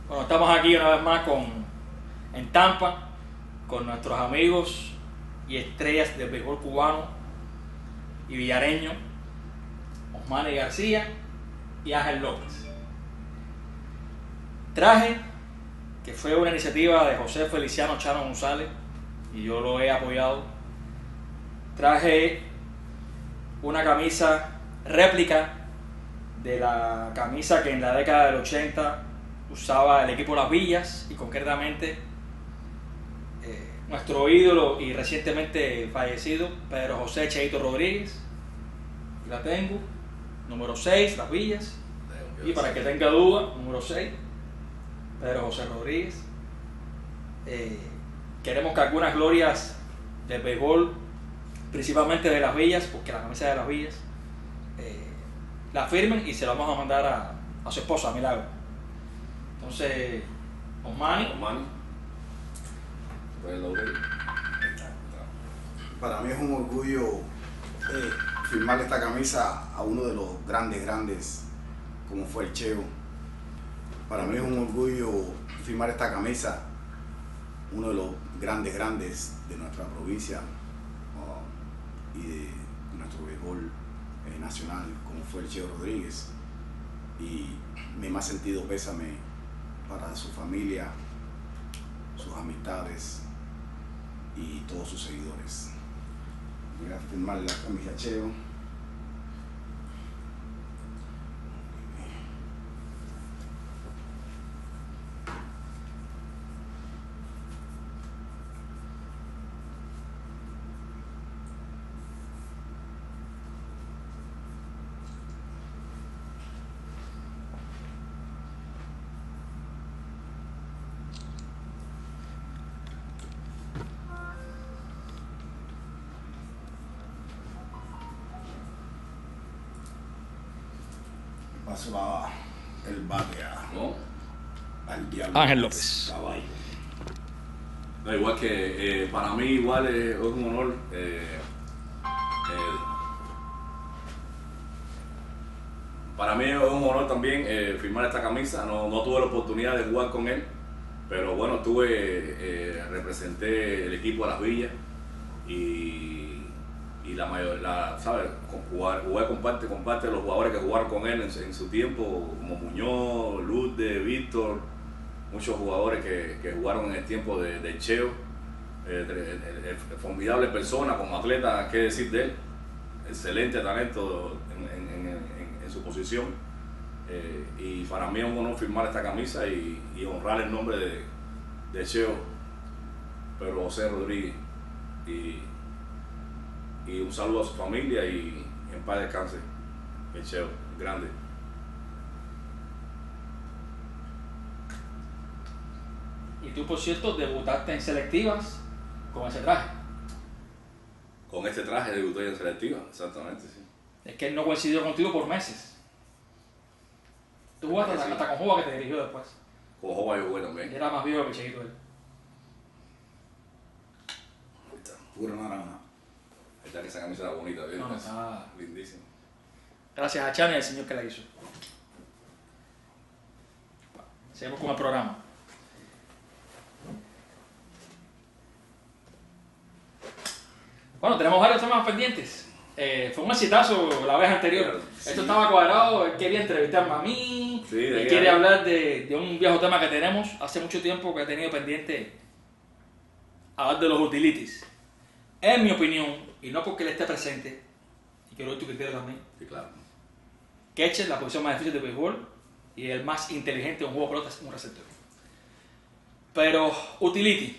Bueno, estamos aquí una vez más en Tampa con nuestros amigos y estrellas del béisbol cubano y villareño, Osmani García y Ángel López. Traje, que fue una iniciativa de José Feliciano Chano González, y yo lo he apoyado, traje una camisa réplica de la camisa que en la década del 80 usaba el equipo Las Villas, y concretamente nuestro ídolo y recientemente fallecido Pedro José Cheito Rodríguez. La tengo, número 6, Las Villas, y para que tenga duda, número 6, Pedro José Rodríguez. Queremos que algunas glorias del béisbol, principalmente de Las Villas, porque la camisa de Las Villas, la firmen y se la vamos a mandar a su esposa, a Milagro. Entonces, Osmani. Para mí es un orgullo firmarle esta camisa a uno de los grandes como fue el Cheo. Para mí es un orgullo firmar esta camisa uno de los grandes de nuestra provincia y de nuestro béisbol nacional, como fue el Cheo Rodríguez. Y mi más sentido pésame para su familia, sus amistades y todos sus seguidores. Voy a firmar la camisa Cheo. Paso el bate al diablo. Ángel López. Caballo. No, igual que para mí igual es un honor para mí es un honor también firmar esta camisa. No tuve la oportunidad de jugar con él, pero bueno, representé el equipo de Las Villas y la mayoría, ¿sabes? Jugué con parte de los jugadores que jugaron con él en su tiempo, como Muñoz, Lourdes, Víctor, muchos jugadores que jugaron en el tiempo de Cheo. Formidable persona, como atleta, qué decir de él, excelente talento en su posición. Y para mí es un honor firmar esta camisa y honrar el nombre de Cheo, Pedro José Rodríguez. Y un saludo a su familia y en paz descanse, el Cheo, grande. Y tú, por cierto, debutaste en selectivas con ese traje. Con este traje debuté en selectiva, exactamente, sí. Es que él no coincidió contigo por meses. Tú jugaste Sí. hasta con Juba, que te dirigió después. Con Jova yo jugué también. Era más viejo que Cheito él. Pura naranja. Esta que esa camisa era bonita, ¿bien? No, está Lindísima. gracias a Chan y al señor que la hizo. Seguimos con el programa. Bueno, tenemos varios temas pendientes. Fue un exitazo la vez anterior. Sí. Esto estaba cuadrado, él quería entrevistarme a mí, Sí, de él ahí quiere a- hablar de un viejo tema que tenemos hace mucho tiempo que he tenido pendiente, hablar de los utilities. En mi opinión, y no porque él esté presente, y quiero ver tu criterio también, Sí, claro. catcher es la posición más difícil de béisbol y el más inteligente en un juego de pelotas, un receptor. Pero utility,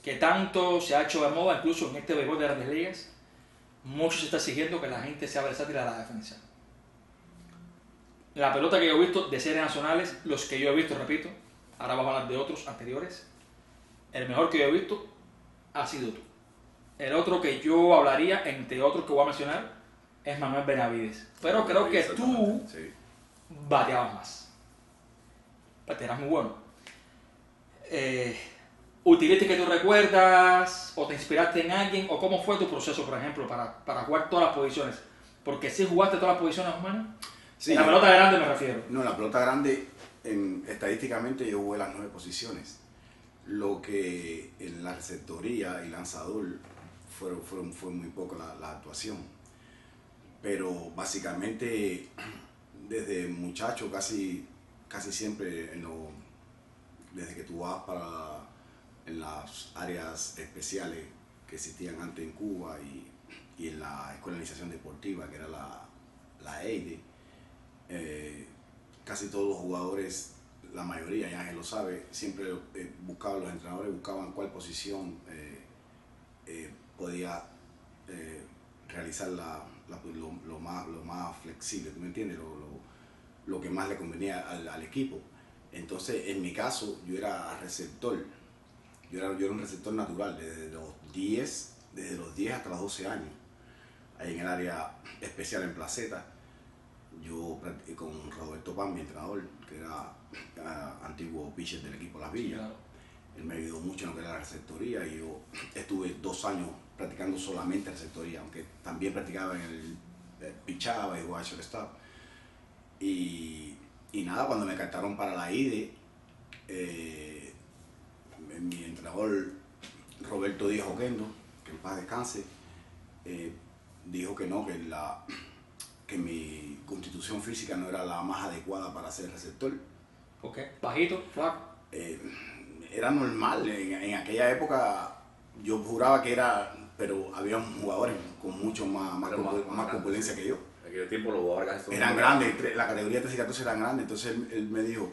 que tanto se ha hecho de moda, incluso en este béisbol de grandes ligas, mucho se está exigiendo que la gente sea versátil a la defensa. La pelota que yo he visto de series nacionales, los que yo he visto, repito, ahora vamos a hablar de otros anteriores, el mejor que yo he visto ha sido tú. El otro que yo hablaría, entre otros que voy a mencionar, es Manuel Benavides. Pero creo que tú Sí. bateabas más. Eras muy bueno. ¿Utility que tú recuerdas? ¿O te inspiraste en alguien? ¿O cómo fue tu proceso, por ejemplo, para jugar todas las posiciones? Porque si jugaste todas las posiciones, hermano. Sí, En la pelota grande me refiero. No, la pelota grande estadísticamente yo jugué las 9 posiciones. Lo que en la receptoría y lanzador fue muy poco la actuación. Pero básicamente desde muchacho casi siempre desde que tú vas en las áreas especiales que existían antes en Cuba y en la Escuela de Iniciación Deportiva, que era la EIDE, casi todos los jugadores, la mayoría, y Ángel lo sabe, siempre los entrenadores buscaban cuál posición podía realizar lo más flexible, ¿tú me entiendes? Lo que más le convenía al equipo. Entonces, en mi caso, yo era receptor. Yo era un receptor natural desde los 10 hasta los 12 años. Ahí en el área especial en Placeta, yo practiqué con Roberto Pan, mi entrenador, que era antiguo pitcher del equipo Las Villas. Claro. Él me ayudó mucho en lo que era la receptoría y yo estuve 2 años practicando solamente receptoría, aunque también practicaba pichaba y jugaba shortstop. Y nada, cuando me captaron para la IDE, mi entrenador Roberto Díaz Oquendo, que en paz descanse, dijo que no, que mi constitución física no era la más adecuada para ser receptor. ¿Por qué? Bajito, flaco. Era normal, en aquella época yo juraba que era, pero había jugadores con mucho más corpulencia que yo. En aquel tiempo los jugadores eran grandes, la categoría 13 y 14 eran grandes, entonces él me dijo,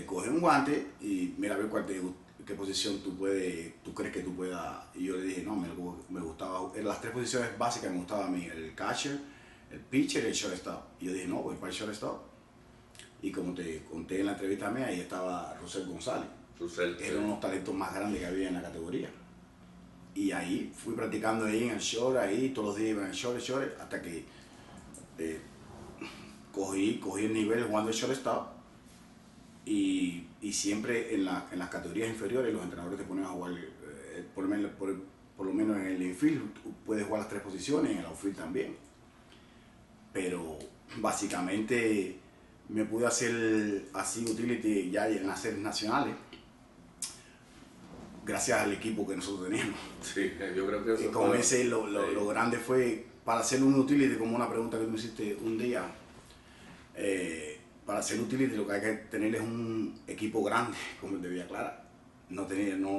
coge un guante y mira a ver qué posición tú crees que tú puedas. Y yo le dije, no, me gustaba, en las 3 posiciones básicas me gustaba a mí, el catcher, el pitcher y el shortstop. Y yo dije, no, voy para el shortstop. Y como te conté en la entrevista mía, ahí estaba Rosel González. Era uno de los talentos más grandes que había en la categoría. Y ahí fui practicando ahí en el short, ahí todos los días iba en el short, hasta que cogí el nivel jugando el shortstop. Y siempre en las categorías inferiores los entrenadores te ponen a jugar, por lo menos en el infield puedes jugar las 3 posiciones, en el outfield también. Pero básicamente me pude hacer así utility ya en las series nacionales, gracias al equipo que nosotros teníamos. Sí, yo creo que eso con ese lo grande fue, para hacer un utility, como una pregunta que tú me hiciste un día, para hacer utility lo que hay que tener es un equipo grande, como el de Villa Clara. No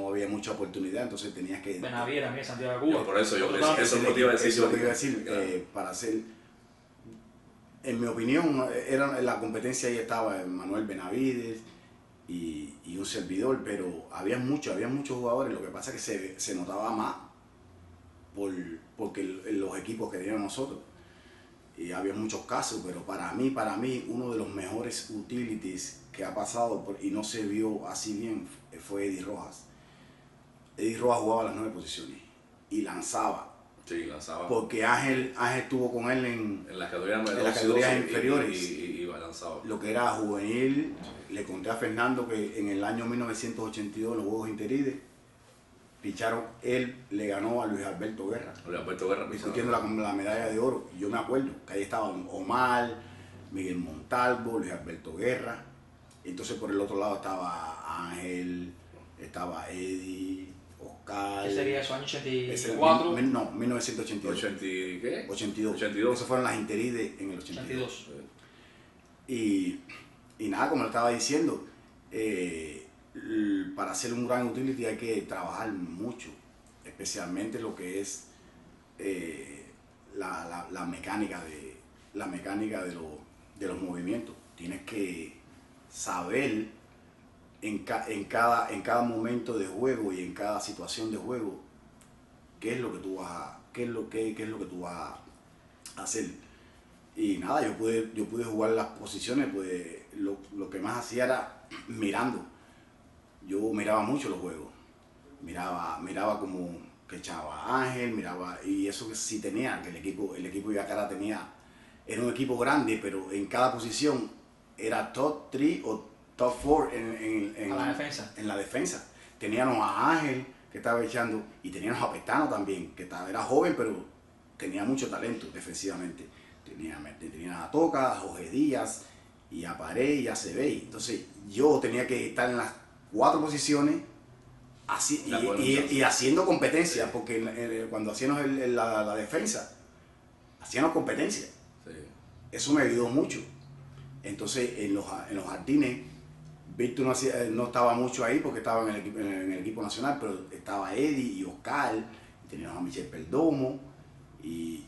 había mucha oportunidad, entonces tenías que... Benavides también, Santiago de Cuba. Por eso eso es lo que iba a decir. Eso es lo que iba a decir, claro. Para hacer... En mi opinión, la competencia ahí estaba Manuel Benavides y un servidor, pero había muchos jugadores. Lo que pasa es que se notaba más porque los equipos que teníamos nosotros. Y había muchos casos, pero para mí uno de los mejores utilities que ha pasado y no se vio así bien fue Eddie Rojas. Eddie Rojas jugaba las 9 posiciones y lanzaba. Sí, lanzaba. Porque Ángel estuvo con él en las categorías inferiores. Y lanzaba. Lo que era juvenil, le conté a Fernando que en el año 1982, en los Juegos Interides, picharon, él le ganó a Luis Alberto Guerra. Discutiendo la medalla de oro. Y yo me acuerdo que ahí estaban Omar, Miguel Montalvo, Luis Alberto Guerra. Entonces por el otro lado estaba Ángel, estaba Eddie, Oscar. ¿Qué sería eso? ¿Año 84? No, 1982. ¿Qué? 82. Esas fueron las Interides en el 82. Y nada, como le estaba diciendo, para hacer un gran utility hay que trabajar mucho, especialmente lo que es la mecánica de los movimientos. Tienes que saber en cada momento de juego y en cada situación de juego qué es lo que tú vas a hacer. Y nada, yo pude jugar las posiciones, pues lo que más hacía era mirando. Yo miraba mucho los juegos, miraba como que echaba Ángel, y eso que sí tenía, que el equipo de Yacara era un equipo grande, pero en cada posición era top 3 o top 4 en la defensa. Teníamos a Ángel, que estaba echando, y teníamos a Petano también, que era joven, pero tenía mucho talento defensivamente. Tenía a Toca, a Jorge Díaz, y a Pared y a Cebey. Entonces yo tenía que estar en las 4 posiciones así, y haciendo competencia, porque cuando hacíamos la defensa, hacíamos competencia. Sí. Eso me ayudó mucho. Entonces en los jardines, Víctor no estaba mucho ahí porque estaba en el equipo nacional, pero estaba Eddie y Oscar, y teníamos a Michel Perdomo, y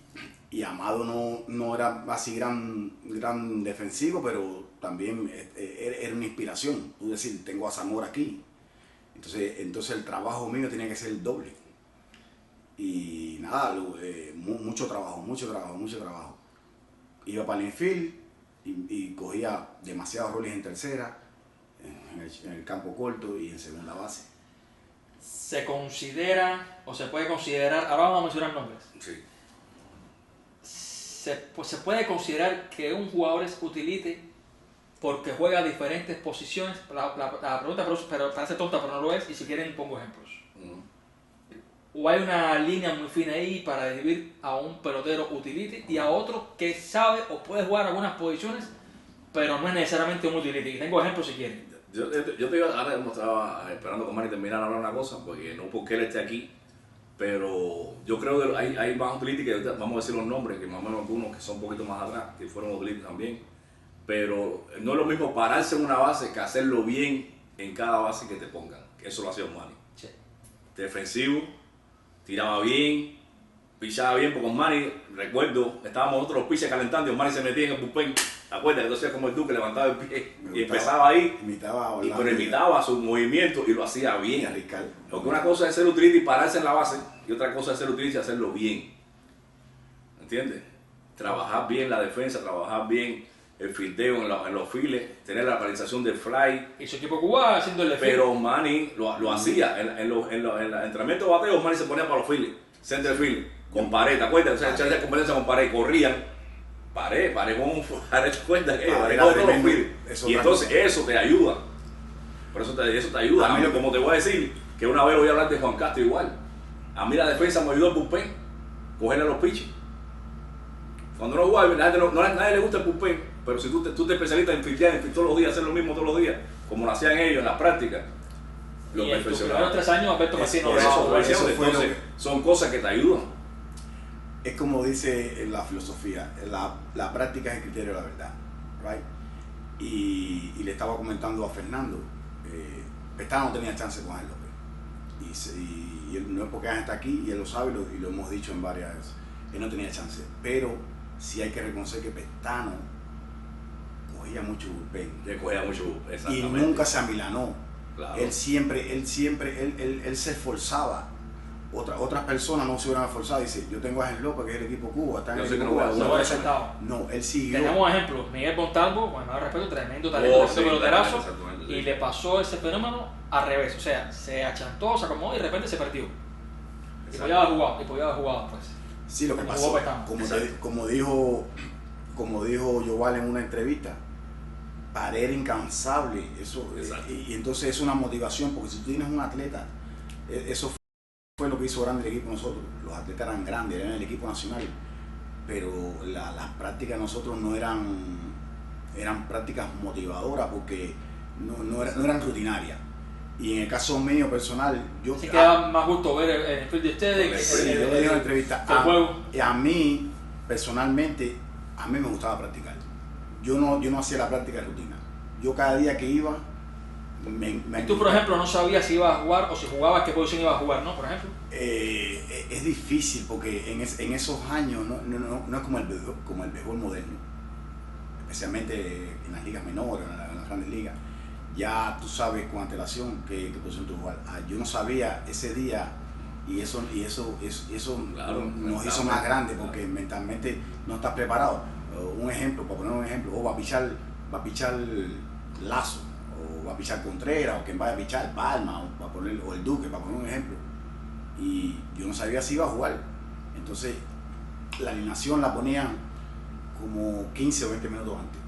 Amado no era así gran defensivo, pero también era una inspiración. Tú decir, tengo a Zamora aquí. Entonces el trabajo mío tenía que ser el doble. Y nada, mucho trabajo. Iba para el infield y cogía demasiados roles en tercera, en el campo corto y en segunda base. Se considera, o se puede considerar, ahora vamos a mencionar nombres. Sí. Se puede considerar que un jugador es utility porque juega diferentes posiciones. La pregunta pero parece tonta, pero no lo es, y si quieren pongo ejemplos. O hay una línea muy fina ahí para dividir a un pelotero utility y a otro que sabe o puede jugar algunas posiciones, pero no es necesariamente un utility. Y tengo ejemplos si quieren. Yo te iba, ahora estaba esperando con Manny terminar de hablar una cosa, porque no porque él esté aquí, pero yo creo que hay más utility que vamos a decir los nombres, que más o menos algunos que son un poquito más atrás, que fueron utility también, pero no es lo mismo pararse en una base que hacerlo bien en cada base que te pongan, que eso lo hacía Manny. Sí. Defensivo, tiraba bien, pichaba bien, porque Manny, recuerdo, estábamos nosotros los pitchers calentando y Manny se metía en el bullpen. ¿Te acuerdas? Entonces como el Duque levantaba el pie y empezaba ahí, pero imitaba sus movimientos y lo hacía bien. Porque una cosa es ser utility y pararse en la base, y otra cosa es ser utility y hacerlo bien. ¿Entiendes? Trabajar bien la defensa, trabajar bien el fildeo en los files, tener la paralización del fly. Y su equipo cubano haciendo el defensa. Pero Manny lo hacía. En el entrenamiento de bateo, Manny se ponía para los files, center field, con Pared, ¿te acuerdas? O sea, echar competencia con Pared, corrían. Pared con Pared, ¿te acuerdas? Pared con todos los files. Y entonces eso te ayuda. Por eso te ayuda. A mí, como te voy a decir, que una vez voy a hablar de Juan Castro igual. A mí la defensa me ayudó el bullpen, cogerle a los pitches. Cuando uno juega, nadie le gusta el bullpen, pero si tú te especializas en fildear, todos los días, hacer lo mismo todos los días, como lo hacían ellos en las prácticas, lo perfeccionaron. En 3 años, Alberto Martínez entonces, son cosas que te ayudan. Es como dice la filosofía, la práctica es el criterio de la verdad, right? Y le estaba comentando a Fernando, Pestana no tenía chance con él, y él, no es porque él está aquí, y él lo sabe, y lo hemos dicho en varias veces, él no tenía chance, pero sí hay que reconocer que Pestano cogía mucho bullpen. Y nunca se amilanó. Claro. Él se esforzaba. Otras personas no se hubieran esforzado. Dice, yo tengo a Ángel López, que es el equipo Cuba, está en el equipo Cuba. No, él siguió. Tenemos ejemplos. Miguel Montalvo, bueno, al respeto, tremendo talento, peloterazo, y le pasó ese fenómeno al revés. O sea, se achantó, se acomodó y de repente se perdió. Y podía haber jugado, pues. Sí, lo que pasó, como dijo Yoval en una entrevista, Pared era incansable. Y entonces es una motivación, porque si tú tienes un atleta, eso fue lo que hizo grande el equipo nosotros. Los atletas eran grandes, eran el equipo nacional, pero las prácticas de nosotros no eran prácticas motivadoras, porque no eran rutinarias. Y en el caso mío personal, sí queda más gusto ver el field de ustedes que yo le dije en la entrevista, a mí personalmente, a mí me gustaba practicar. Yo no hacía la práctica de rutina. Yo cada día que iba, ¿Y tú, por ejemplo, no sabías si ibas a jugar o si jugabas, qué posición ibas a jugar, no? Por ejemplo. Es difícil, porque en esos años no es como el béisbol moderno, especialmente en las ligas menores, en las grandes ligas. Ya tú sabes con antelación qué posición tú jugar. Yo no sabía ese día, y eso claro, nos hizo más grandes, porque mentalmente no estás preparado. Para poner un ejemplo, va a pichar Lazo, o va a pichar Contreras, o quien vaya a pichar Palma, o el Duque, para poner un ejemplo. Y yo no sabía si iba a jugar. Entonces la alineación la ponían como 15 o 20 minutos antes.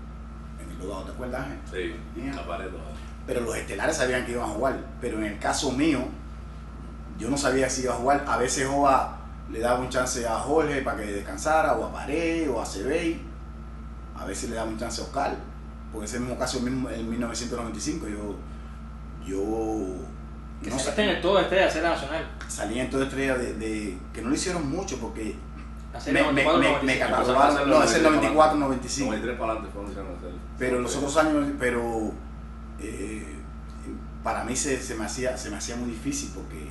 ¿Te acuerdas? Sí, la pared. Pero los estelares sabían que iban a jugar. Pero en el caso mío, yo no sabía si iba a jugar. A veces Jova le daba un chance a Jorge para que descansara, o a Pared, o a Cebey. A veces le daba un chance a Oscar. Porque ese mismo caso en 1995 yo Que no sacaste en el todo estrella de serie nacional. salí en toda estrella de que no lo hicieron mucho porque La serie 94, me 95. catalogaron, no, es el 94, 95. 93 para adelante fue donde hicieron hacer. Pero los otros años, para mí se me hacía muy difícil porque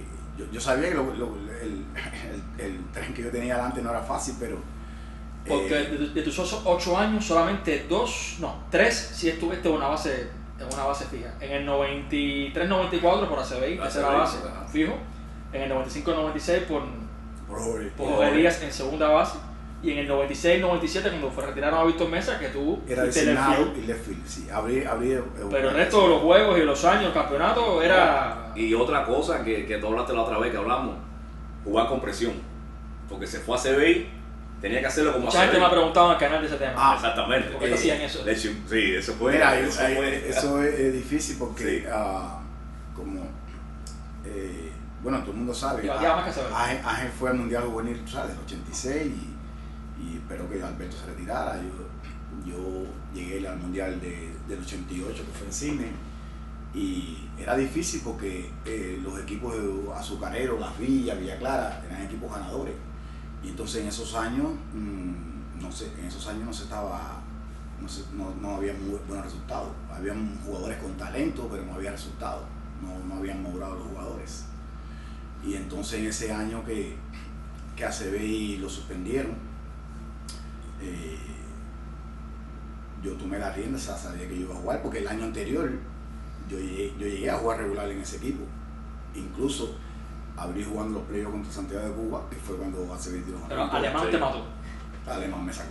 yo sabía que el tren que yo tenía adelante no era fácil, pero Porque de tus 8 años, solamente 3 sí estuviste en una base fija. En el 93-94 por ACBI, tercera base, fijo. En el 95-96 por Jorge Díaz en segunda base. Y en el 96-97 cuando retiraron a Víctor Mesa, que tú era fuiste left designado field. y left field, sí, Pero el resto de los juegos y los años, el campeonato era... Y otra cosa que tú hablaste la otra vez que hablamos, jugar con presión. Porque se fue a CBI, tenía que hacerlo como Mucha gente me ha preguntado en el canal de ese tema. Exactamente. ¿Por qué te hacían eso? De hecho, sí, eso fue. Mira, eso es difícil porque Sí. como bueno, todo el mundo sabe, Ya más que saber. Ángel fue al Mundial Juvenil, tú sabes, del 86 y espero que Alberto se retirara. Yo llegué al Mundial del 88 que fue en Sydney y era difícil porque los equipos azucareros, Las Villas, Villa Clara, eran equipos ganadores. Y entonces en esos años, no había muy buenos resultados. Habían jugadores con talento, pero no había resultados. No habían madurado los jugadores. Y entonces en ese año que ACBI lo suspendieron, yo tomé la rienda, sabía que yo iba a jugar, porque el año anterior yo llegué a jugar regular en ese equipo. Incluso abrí jugando los playoffs contra Santiago de Cuba, que fue cuando ACBI tiró. Pero Alemán te mató. Alemán me sacó,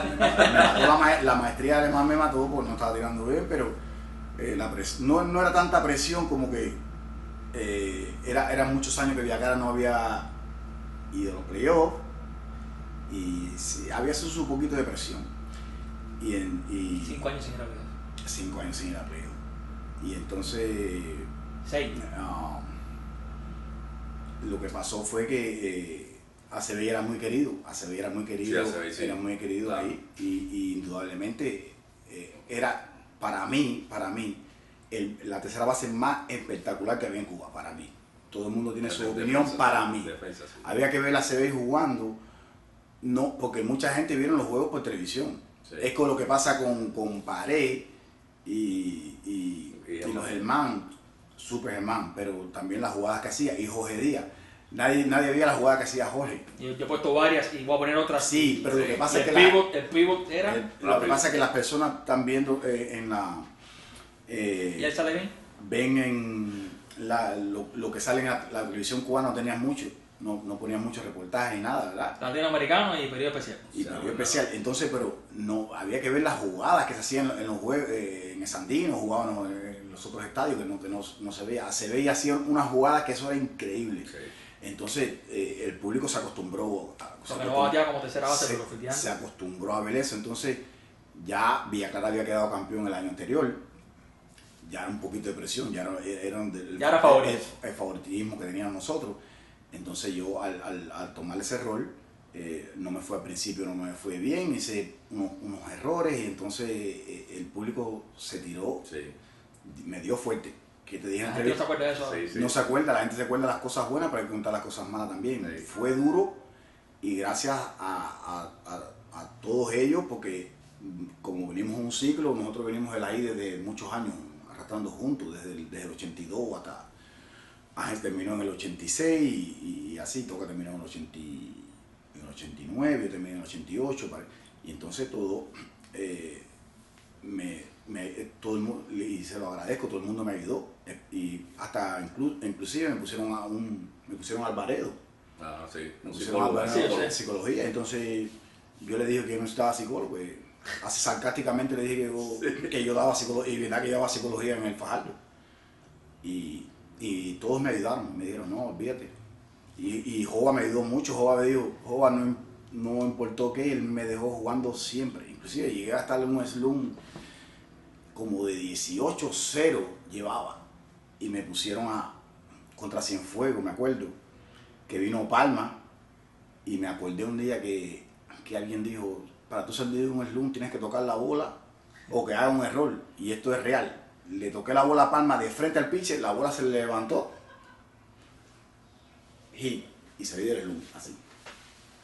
me mató la maestría de Alemán, me mató porque no estaba tirando bien, pero no era tanta presión como que eran muchos años que Villacara no había ido a los playoffs y sí, había su poquito de presión. Y 5 años sin ir a playoff. 5 años sin ir a playoff. Y entonces 6. lo que pasó fue que ACBI era muy querido, Sí, ACBI, sí. era muy querido Claro. ahí y indudablemente era para mí la tercera base más espectacular que había en Cuba, para mí. Todo el mundo tiene su opinión, para mí. Defensa, sí. Había que ver la ACBI jugando, no, porque mucha gente vieron los juegos por televisión. Sí. Es con lo que pasa con Pared y los Germán, Super Germán, pero también las jugadas que hacía, y Jorge Díaz. Nadie veía la jugada que hacía Jorge. Yo he puesto varias y voy a poner otras. Sí, pero lo que pasa es que el pivot era... lo que pasa es que las personas están viendo ¿Y él sale bien? ven en lo que sale en la televisión cubana, no tenían mucho, no ponían muchos reportajes ni nada, ¿verdad? Latinoamericano y periodo especial. Y periodo especial. Entonces, pero no había que ver las jugadas que se hacían en los juegos, en el Sandino, jugaban en los otros estadios que no se veía. Se veía así unas jugadas que eso era increíble. Sí. Entonces, el público se acostumbró Porque no batía como tercera base, pero fiteando. se acostumbró a ver eso. Entonces, ya Villa Clara había quedado campeón el año anterior. Ya era un poquito de presión, ya era favorito. El favoritismo que teníamos nosotros. Entonces yo al tomar ese rol, no me fue al principio, no me fue bien, hice unos errores y entonces el público se tiró, Sí. me dio fuerte. Que te dije en La la gente no se entrevista, acuerda de eso. Sí, sí. no se acuerda, la gente se acuerda de las cosas buenas, pero hay que contar las cosas malas también. Sí. Fue duro y gracias a todos ellos, porque como venimos en un ciclo, nosotros venimos de ahí desde muchos años, arrastrando juntos, desde el 82 hasta Ángel terminó en el 86 y así, Toca terminó en el 89, yo terminé en el 88, y entonces todo, todo el mundo, y se lo agradezco, todo el mundo me ayudó, y hasta inclusive me pusieron a Alvaredo. Ah, sí. Me Un pusieron a psicólogo. Alvaredo Sí, de psicología, entonces yo le dije que yo no estaba psicólogo, pues, así sarcásticamente le dije que yo daba psicología, y verdad que yo daba psicología en el Fajardo. Y todos me ayudaron, me dijeron, no, olvídate. Y Jova me ayudó mucho, Jova me dijo, Jova no importó qué, él me dejó jugando siempre. Inclusive llegué a estar en un slum como de 18-0 llevaba. Y me pusieron contra Cienfuegos, me acuerdo, que vino Palma, y me acordé un día que alguien dijo, para tú salir de un slum tienes que tocar la bola o que haga un error, y esto es real. Le toqué la bola a palma de frente al pitcher, la bola se le levantó y salí del slum, así.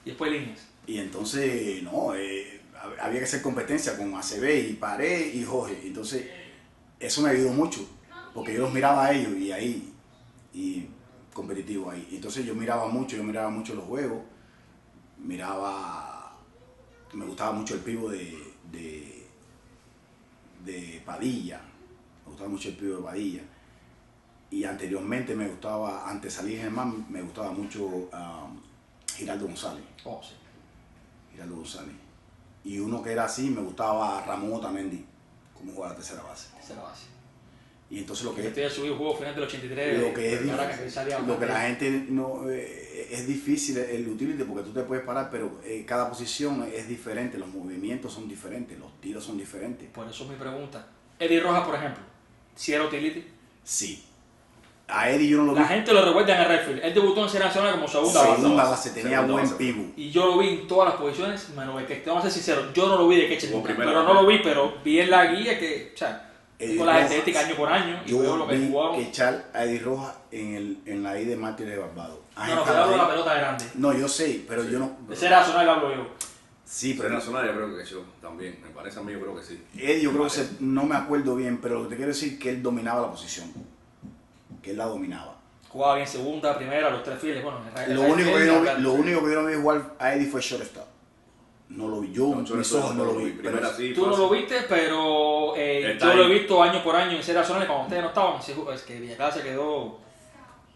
Y después líneas. Y entonces, no, había que hacer competencia con ACB y Pared y Jorge. Entonces, eso me ayudó mucho, porque yo los miraba a ellos y ahí, y competitivo ahí. Entonces yo miraba mucho los juegos, me gustaba mucho el pivo de Padilla, me gustaba mucho el pivo de Padilla. Y anteriormente antes de salir en el man, me gustaba mucho Giraldo González. Oh, sí. Giraldo González. Y uno que era así, me gustaba Ramón Otamendi, como jugaba tercera base. Tercera base. Y entonces lo que Este subió jugó final del 83. lo que es lo que la gente... gente no es difícil el utility, porque tú te puedes parar, pero cada posición es diferente, los movimientos son diferentes, los tiros son diferentes. Por eso es mi pregunta. Eddie Rojas, por ejemplo, si era utility. Sí. A Eddie yo no lo vi. La gente lo recuerda en el right field. Él debutó en Serie Nacional como segunda base, tenía buen pivo. Y yo lo vi en todas las posiciones, menos el que, vamos a ser sinceros, yo no lo vi de catcher nunca, pero no lo vi, pero vi en la guía que, o sea, con las estadísticas año por año, y veo lo que jugaron. Que echar a Eddie Rojas en la I de Mártir de Barbados. No, pero hablo de la pelota grande. No, yo sé, pero yo no. De Serie Nacional hablo yo. Sí, pero en Nacional yo creo que yo también, me parece a mí, yo creo que sí. Eddie, yo creo que no me acuerdo bien, pero lo que te quiero decir es que él dominaba la posición, que él la dominaba. Jugaba bien segunda, primera, los tres files, bueno. Lo único que yo no vi jugar a Eddie fue shortstop. No lo vi, mis ojos no lo vi. Tú no lo viste, pero yo lo he visto año por año en Serie Nacional, cuando ustedes no estaban, es que Villacada se quedó,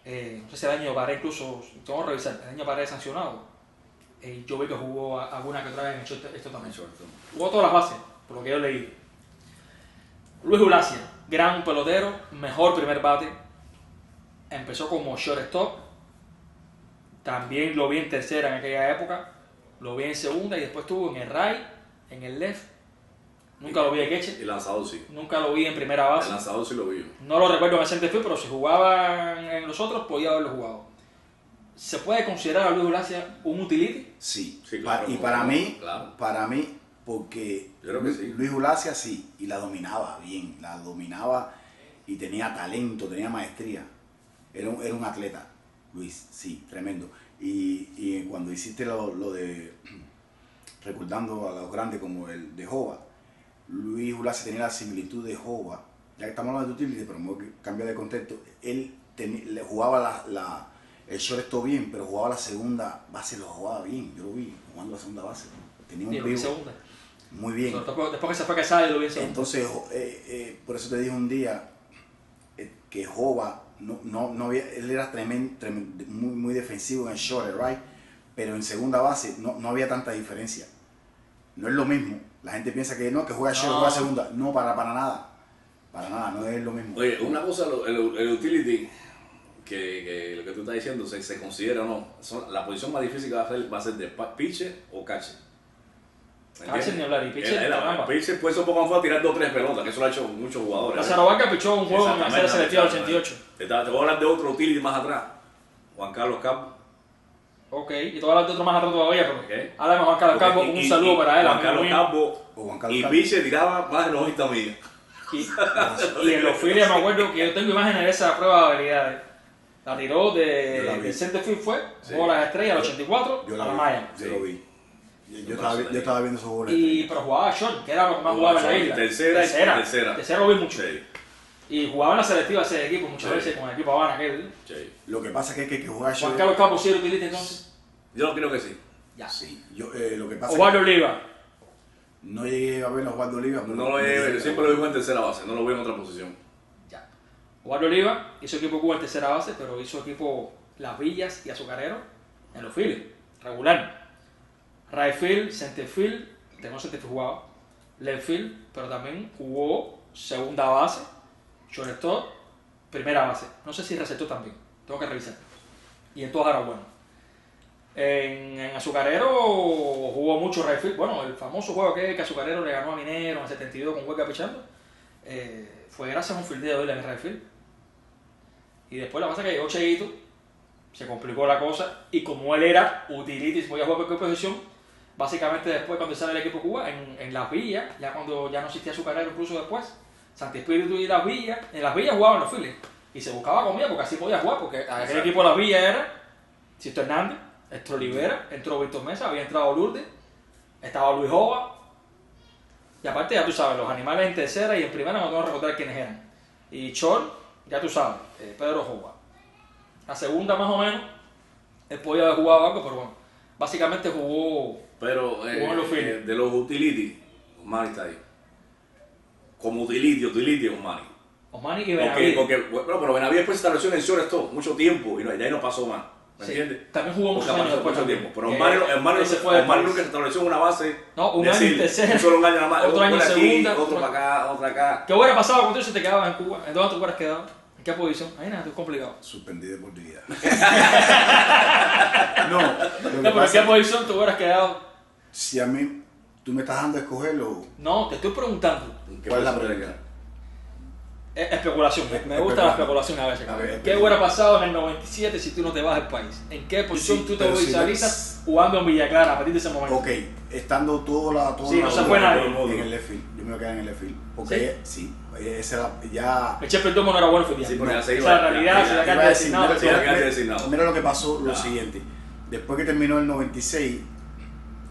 no sé si el año Pared incluso, tengo que revisar, el año Pared sancionado. Yo vi que jugó alguna que otra vez en esto también. Jugó todas las bases, por lo que yo leí. Luis Ulacia, gran pelotero, mejor primer bate. Empezó como shortstop. También lo vi en tercera en aquella época. Lo vi en segunda y después estuvo en el right, en el left. Nunca lo vi de catcher. Y lanzador sí. Nunca lo vi en primera base. El lanzador sí lo vi. No lo recuerdo en el center field, pero si jugaba en los otros podía haberlo jugado. ¿Se puede considerar a Luis Ulacia un utility? Sí, claro, y para mí, porque yo creo que sí. Luis Ulacia sí, y la dominaba bien, y tenía talento, tenía maestría. Era un atleta, Luis, sí, tremendo. Y cuando hiciste lo de recordando a los grandes como el de Jova, Luis Ulacia tenía la similitud de Jova, ya que estamos hablando de utility, pero me voy a cambiar de contexto. Él le jugaba el shortstop bien, pero jugaba la segunda base, lo jugaba bien. Yo lo vi jugando la segunda base. Tenía un pivo segunda. muy bien. Después que se fue a Casale lo vi en segunda. Entonces, por eso te dije un día que Jova no había, él era muy defensivo en el short, right? Pero en segunda base no había tanta diferencia. No es lo mismo. La gente piensa que que juega short, juega segunda. No, para nada. Para nada, no es lo mismo. Oye, una cosa, el utility, que lo que tú estás diciendo se considera o no, la posición más difícil que va a ser de pitcher o catcher. Catcher ni hablar, y pitcher. Pitcher puede ser un poco más fácil tirar 2 o 3 pelotas, que eso lo ha hecho muchos jugadores. Lázaro Vaca pichó un juego en la serie selectiva del 88. Te voy a hablar de otro utility más atrás, Juan Carlos Campos. Ok, y te voy a hablar de otro más atrás todavía, pero háblame Juan Carlos Campos, un saludo para él. Juan Carlos Campos y pitcher tiraba más de 90 millas. Y en los Phillies me acuerdo que yo tengo imágenes de esa prueba de habilidades. La tiró de center field fue, jugó las estrellas al 84 a la malla. Yo lo vi. Yo estaba viendo esos goles. Pero jugaba short, que era lo que más jugaba en la isla. Tercera lo vi mucho. Sí. Y jugaba en la selectiva ese equipo muchas veces con el equipo Habana aquel. Sí. Lo que pasa es que jugar short. Juan Carlos Campos sí era utility entonces. Yo creo que sí. Ya. Sí. Lo que pasa Osvaldo Oliva. No llegué a ver a Osvaldo Oliva. No lo llegué, yo siempre lo vi en tercera base, no lo vi en otra posición. Ya. Osvaldo Oliva hizo equipo Cuba en tercera base, pero hizo equipo Las Villas y Azucarero en los Phillies, regular. Right field, center field, tengo center field jugado, left field, pero también jugó segunda base, shortstop, primera base. No sé si receptó también, tengo que revisar. Y en todas era bueno. En Azucarero jugó mucho right field. Bueno, el famoso juego que Azucarero le ganó a Minero en el 72 con Hueca pichando, fue gracias a un fildeo de él en el right field. Y después la pasa que llegó Cheito, se complicó la cosa, y como él era utility, voy a jugar por qué posición, Básicamente después cuando sale el equipo de Cuba, en Las Villas, ya cuando ya no existía su carrera incluso después, Santi Espíritu y Las Villas, en Las Villas jugaban los Phillies. Y se buscaba comida porque así podía jugar, porque aquel equipo de Las Villas era Sisto Hernández, entró Olivera, entró Víctor Mesa, había entrado Lourdes, estaba Luis Jova. Y aparte ya tú sabes, los animales en tercera y en primera no tengo que recordar quiénes eran. Y Chor, ya tú sabes, Pedro Jova. La segunda más o menos, él podía haber jugado algo, pero bueno, básicamente jugó. Pero de los utility, Osmani está ahí. Como utility, Osmani. Osmani y Benavides. Pero Benavides después se estableció en el shortstop mucho tiempo y de ahí no pasó más. ¿Me entiendes? También jugó muchos años después. Mucho tiempo. Pero Osmani nunca se estableció en una base. No, un año en tercera. Solo un año nada más. Otro año en segunda. Otro para acá, otro acá. ¿Qué hubiera pasado cuando tú se te quedabas en Cuba? ¿En dónde tú hubieras quedado? ¿En qué posición? Ahí nada, esto es complicado. Suspendido por vida. ¿Pero en qué posición tú hubieras quedado? Si a mí, tú me estás dando a escogerlo. No, te estoy preguntando. ¿Cuál es la pregunta? Especulación, me gusta la especulación a veces. ¿Qué hubiera pasado en el 97 si tú no te vas del país? ¿En qué posición tú te visualizas jugando en Villa Clara a partir de ese momento? Ok, estando todo la no se fue nadie. En el left field. Yo me voy a quedar en el left field. Porque esa era ya. El Chef Perdomo no era bueno filial. Sí, porque esa es la realidad, se la carta designado. Mira lo que pasó, lo siguiente. Después que terminó el 96,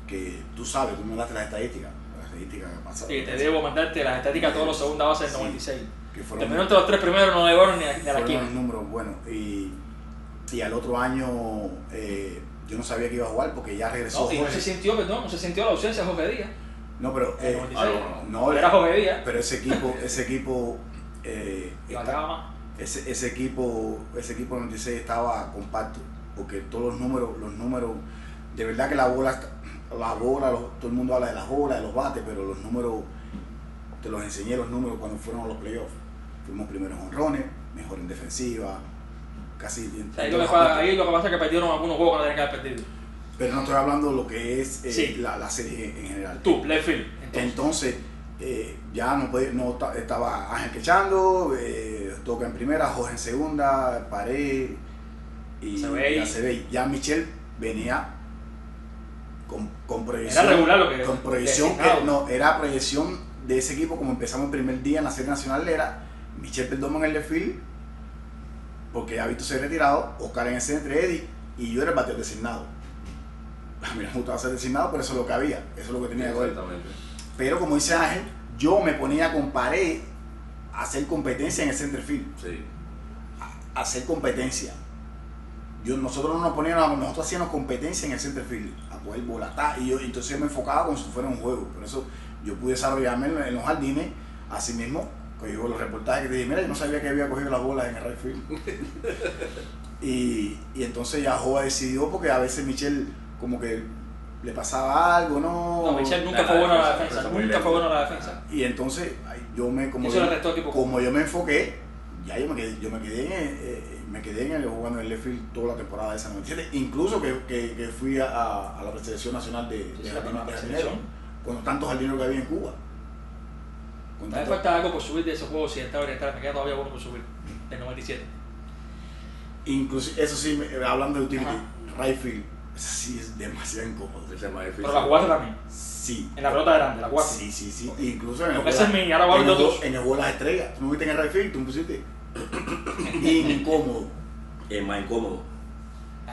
que tú sabes, tú me mandaste las estadísticas. Las estadísticas pasadas. Sí, te debo mandarte las estadísticas de todos los segunda bases del 96. Terminó entre los tres primeros, no llegaron ni a la quinta. quinta. Números buenos. Y al otro año yo no sabía que iba a jugar porque ya regresó. No, y no se sintió la ausencia de Jorge Díaz. No, pero no, era Jorge Díaz. Pero ese equipo ese equipo 96 estaba compacto porque todos los números, de verdad que la bola, todo el mundo habla de las bolas, de los bates, pero los números, te los enseñé los números cuando fueron a los playoffs. Fuimos primeros en honrones, mejor en defensiva, casi. Ahí lo que pasa es que perdieron algunos juegos que no tenían que haber perdido. Pero no estoy hablando de lo que es la serie en general. Tú, left field. Entonces ya no estaba Ángel quechando, Toca en primera, Jorge en segunda, Pared y Acebey. Ya Michel venía con proyección. Era regular lo que con proyección, era proyección de ese equipo. Como empezamos el primer día en la serie nacional, era Michel Perdomo en el left field, porque ya Vito se retirado, Oscar en el centro, Eddie, y yo era el bateador designado. A mí no me gustaba ser designado, pero eso es lo que había, eso es lo que tenía que ver. Pero como dice Ángel, yo me ponía con Pared a hacer competencia en el center field. Sí. A hacer competencia. Nosotros hacíamos competencia en el center field, a poder volatar, y entonces yo me enfocaba como si fuera un juego. Por eso yo pude desarrollarme en los jardines, así mismo, con los reportajes que te dije, mira, yo no sabía que había cogido las bolas en el right field. y entonces ya Joa decidió, porque a veces Michel como que le pasaba algo, No, Michel nunca fue bueno a la defensa, Y entonces como yo me enfoqué, ya yo me quedé jugando en el left field toda la temporada esa, ¿no me entiendes? Incluso que fui a la preselección nacional de jardineros, con tantos jardineros que había en Cuba. Me falta algo por subir de esos juegos occidental oriental, me queda todavía bueno por subir, del 97. Incluso, eso sí, hablando de utility, right field, sí es demasiado incómodo. Pero la jugaste también. Sí. En la pelota grande, la jugaste. Sí. Incluso en el juego de las estrellas. Tú me viste en el right field, tú me pusiste incómodo. Es más incómodo.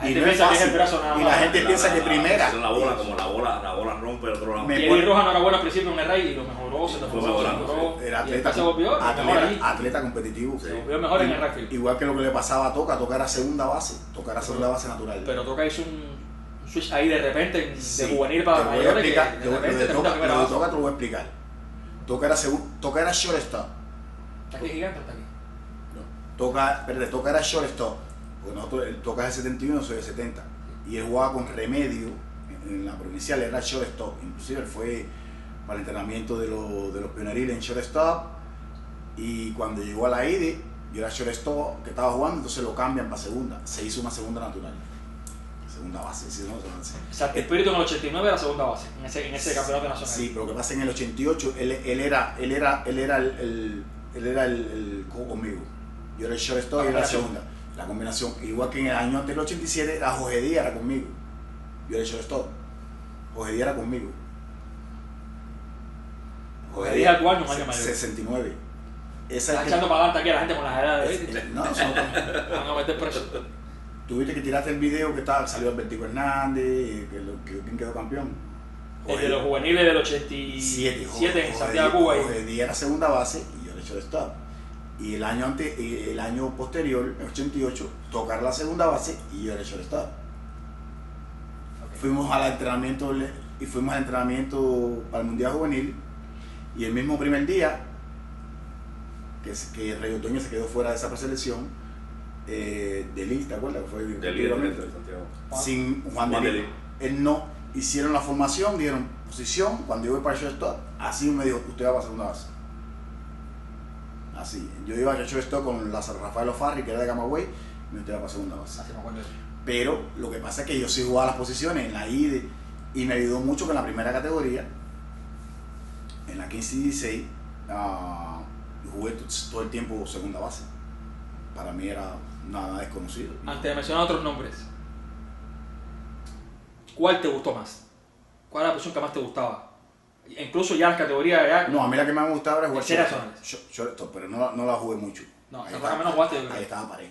Y la gente piensa que primera. La bola, como la bola rompe el otro lado. Eddie Rojas no era bueno al principio en el rey y lo mejoró, se mejoró. Era atleta competitivo. Se volvió mejor en el right field. Igual que lo que le pasaba a Toca era segunda base. Toca era segunda base natural. Pero Toca hizo un switch ahí de repente, de juvenil para mayores. Lo de Toca te lo voy a explicar. Toca era shortstop. ¿Está aquí gigante o está aquí? Toca era shortstop. Porque nosotros, Toca es el 71, soy el 70. Y él jugaba con Remedio en la provincial, era shortstop. Inclusive él fue para el entrenamiento de los pioneriles en shortstop. Y cuando llegó a la IDE, yo era shortstop que estaba jugando, entonces lo cambian para segunda. Se hizo una segunda natural. Segunda base, sí, no, o sea, Espíritu en el 89 era segunda base, en ese campeonato nacional. Sí, pero lo que pasa en el 88, él era el conmigo. Yo era el shortstop y era la segunda. La combinación, igual que en el año anterior, 87, la Jorge Díaz era conmigo. Yo era el shortstop. Jorge Díaz era conmigo. Jorge Díaz tu año, un año mayor. 69. Está echando para adelante aquí a la gente con las edades, ¿viste? No, Van a meter preso. Tuviste que tiraste el video que salió Albertico Hernández, ¿quién quedó campeón? El de los juveniles del 87 en Santiago, Cuba. Jorge Díaz era segunda base y yo era shortstop. Y el año posterior, en 88, tocar la segunda base y yo era shortstop. Okay. Fuimos al entrenamiento para el Mundial Juvenil y el mismo primer día que Rey Otoño se quedó fuera de esa preselección, Delí, ¿te acuerdas? Fue Delí de Santiago. Sin Juan Delí. Él no hicieron la formación, dieron posición, cuando yo voy para el shortstop, así me dijo, usted va para segunda base. Así, yo iba a shortstop con Rafael Ofarri, que era de Camagüey, y usted va para segunda base. Así me acuerdo. Pero lo que pasa es que yo sí jugaba las posiciones en la I y me ayudó mucho que en la primera categoría, en la 15 y 16, jugué todo el tiempo segunda base. Para mí era nada desconocido. Antes de mencionar otros nombres, ¿cuál te gustó más? ¿Cuál era la posición que más te gustaba? Incluso ya en categoría ya... No, a mí la que más me gustaba era jugar shortstop, pero no la jugué mucho. No, esa fue la menos jugaste, yo creo. Ahí estaba pared.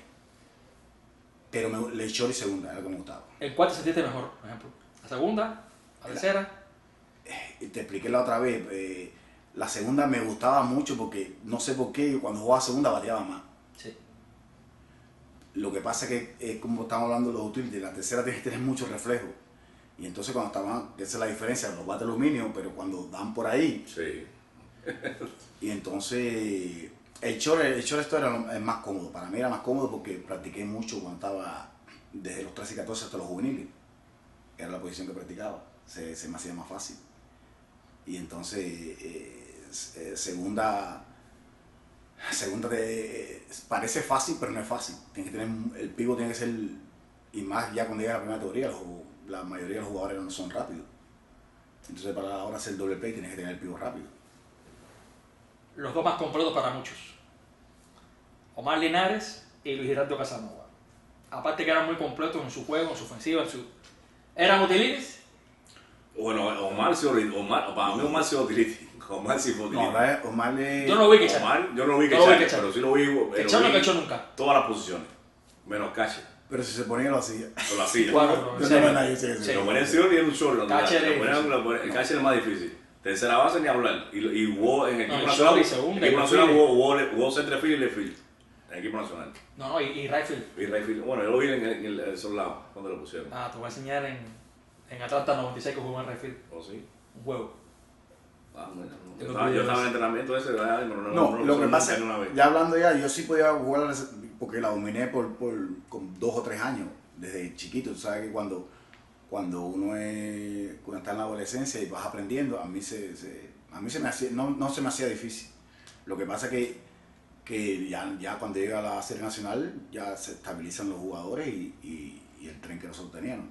Pero el short y segunda era lo que me gustaba. ¿En cuál te sentiste mejor, por ejemplo? ¿La segunda? ¿La tercera? Te expliqué la otra vez. La segunda me gustaba mucho porque no sé por qué cuando jugaba segunda bateaba más. Sí. Lo que pasa es que, como estamos hablando de los utilities, la tercera tienes que tener mucho reflejo. Y entonces cuando estaban, esa es la diferencia, los bates de aluminio, pero cuando dan por ahí. Sí. Y entonces el short esto era el más cómodo. Para mí era más cómodo porque practiqué mucho cuando estaba desde los 13 y 14 hasta los juveniles. Era la posición que practicaba. Se me hacía más fácil. Y entonces segunda parece fácil, pero no es fácil. Tienes que tener, el pivot tiene que ser, y más ya cuando llega a la primera categoría, la mayoría de los jugadores no son rápidos. Entonces para ahora hacer doble play tienes que tener el pivot rápido. Los dos más completos para muchos. Omar Linares y Luis Gerardo Casanova. Aparte que eran muy completos en su juego, en su ofensiva, ¿eran utilitys? Bueno, para mí Omar sí fue utility. Omar sí fue utility. No, Omar yo no lo vi que echar. Omar, yo no lo vi que echar, pero sí lo vi. Echar no cachó nunca. Todas las posiciones, menos catcher. Pero si se ponía lo hacía. Lo hacía. Bueno, Lo ponía en serio y en un short. El catcher es más difícil. Tercera base ni hablar. Y jugó en equipo nacional. Equipo nacional jugó centerfield y left field. En equipo nacional. No, y right field. Y right field. Bueno, yo lo vi en esos lados cuando lo pusieron. Te voy a enseñar en Atlanta 96 que jugó en right field. ¿Oh, sí? Un juego. Bueno, yo estaba en entrenamiento ese, ¿verdad? Lo que pasa es, ya hablando yo sí podía jugar porque la dominé con 2 o 3 años, desde chiquito. Tú sabes que cuando uno está en la adolescencia y vas aprendiendo, a mí se me hacía, no se me hacía difícil. Lo que pasa es que ya cuando llega a la serie nacional ya se estabilizan los jugadores y el tren que nosotros teníamos.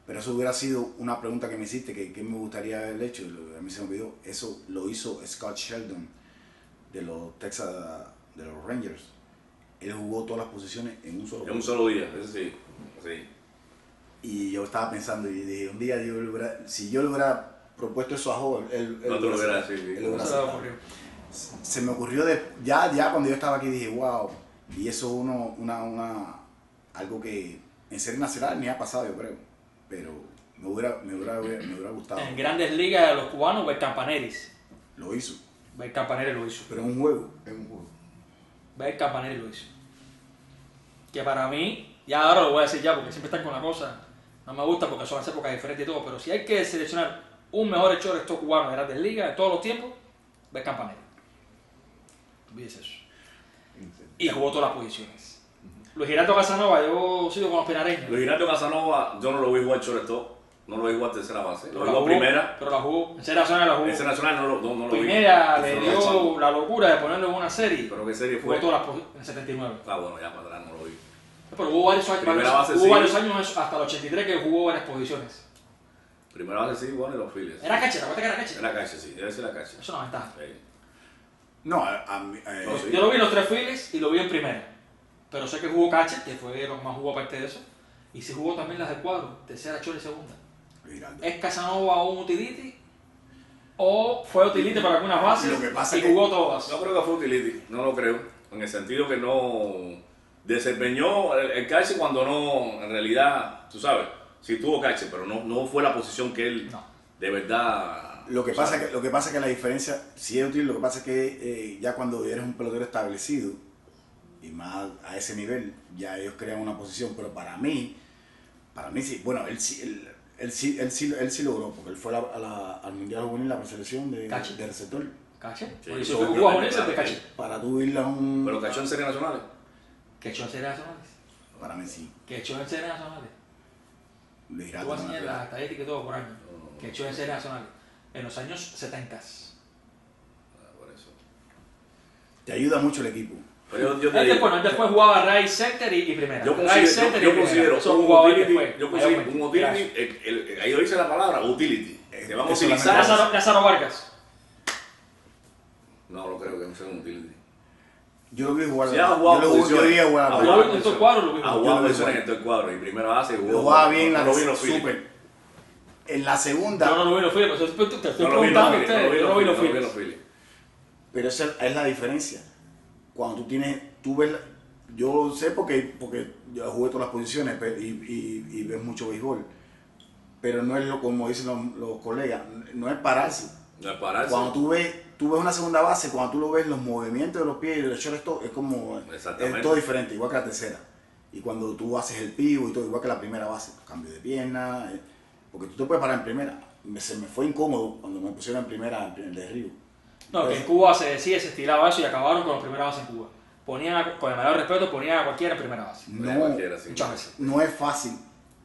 Pero eso hubiera sido una pregunta que me hiciste, que me gustaría haber hecho, a mí se me olvidó. Eso lo hizo Scott Sheldon de los Texas, de los Rangers. Él jugó todas las posiciones en un solo día. En un solo día, eso sí. Y yo estaba pensando, y dije, un día si yo le hubiera propuesto eso a Joe, él no te lo hubiera ocurrido. Se me ocurrió ya cuando yo estaba aquí, dije, wow, y eso algo que en serie nacional ni ha pasado, yo creo. Pero me hubiera gustado. En Grandes Ligas de los cubanos, Bel Campaneris. Lo hizo. Bel Campaneris lo hizo. Pero es un juego. Bel Campaneris lo hizo. Que para mí, ya ahora lo voy a decir ya porque siempre están con la cosa, no me gusta porque son las épocas diferentes y todo, pero si hay que seleccionar un mejor shortstop cubano de Grandes Ligas de todos los tiempos, Bel Campaneris. Olvídese eso. Y jugó todas las posiciones. Luis Gerardo Casanova, yo sigo con los pinareños. Luis Gerardo Casanova, yo no lo vi jugar shortstop, no lo vi jugar tercera base. Lo vi jugó primera. Pero la jugó. En serie nacional la jugó. En serie nacional no lo vi. Primera le dio la locura de ponerlo en una serie. ¿Pero qué serie fue? Jugó todas las en 79. Bueno, ya para atrás no lo vi. Pero hubo varios años hasta el 83 que jugó varias posiciones. Primera base sí, bueno, y los Phillies. ¿Era catcher? ¿Te acuerdas que era catcher? Era catcher, sí, debe ser la catcher. Eso es una ventaja. Sí. No, sí. Yo lo vi en los 3 Phillies y lo vi en primera. Pero sé que jugó catcher, que fue lo que más jugó aparte de eso. Y sí jugó también las del cuadro, tercera, short y segunda. Giraldo. ¿Es Casanova un utility? ¿O fue utility para algunas bases Lo que pasa y que- jugó todas? No creo que fue utility, no lo creo. En el sentido que no desempeñó el catcher cuando no, en realidad, tú sabes, sí tuvo catcher, pero no fue la posición que él No. de verdad. Lo que tú pasa sabes. que la diferencia, si es útil, lo que pasa es que ya cuando eres un pelotero establecido, y más a ese nivel, ya ellos crean una posición, pero para mí sí, bueno, él sí logró, porque él fue al Mundial Juvenil, la preselección de receptor. ¿Caché? Sí, Por eso eso obviamente, jugó a Bonito claro, de caché. sí. Para tú irle a un... Pero cachó en series nacionales. ¿Qué echó en series nacionales? Para mí sí. ¿Qué echó en series nacionales? Le Tú Giraldo vas a no enseñar la- las estadísticas y todo por año. ¿Qué echó en series nacionales? En los años 70. Por eso. Te ayuda mucho el equipo. Pero yo te Él digo, después jugaba right center y primera. yo Right center y considero Son un jugadores utility, después. yo considero un utility, Gracias. ahí lo dice la palabra, utility. Que vamos a Eso utilizar. Lázaro Vargas. No, no creo que sea un utility. Yo lo vi jugar. Si ha jugado yo posiciones, vi jugar. ha jugado jugado en posiciones, estos cuadros, lo mismo. ha Yo jugado lo vi posiciones jugar. en todo el cuadro. Y primera base jugó. Lo jugaba bien, no la lo vi en los Phillies. súper. En la segunda, Yo no lo vi en los Phillies, pero te estoy No lo vi en los preguntando a Phillies, ustedes. Yo no lo vi en los no lo vi en Phillies. los Phillies. pero esa es la diferencia. Cuando tú ves, yo sé porque yo jugué todas las posiciones y ves mucho béisbol, pero no es como dicen los colegas, no es pararse. No es pararse. Cuando tú ves una segunda base, cuando tú lo ves, los movimientos de los pies y de los shortstop es como, Exactamente. es todo diferente, igual que la tercera. Y cuando tú haces el pivo y todo, igual que la primera base, cambio de pierna, porque tú te puedes parar en primera. Se me fue incómodo cuando me pusieron en primera en el de Río. No, que en Cuba se decía, se estilaba eso y acabaron con la primera base en Cuba. Ponían, con el mayor respeto, ponían a cualquiera en primera base. No, Cualquiera, sí. Muchas veces. no es fácil.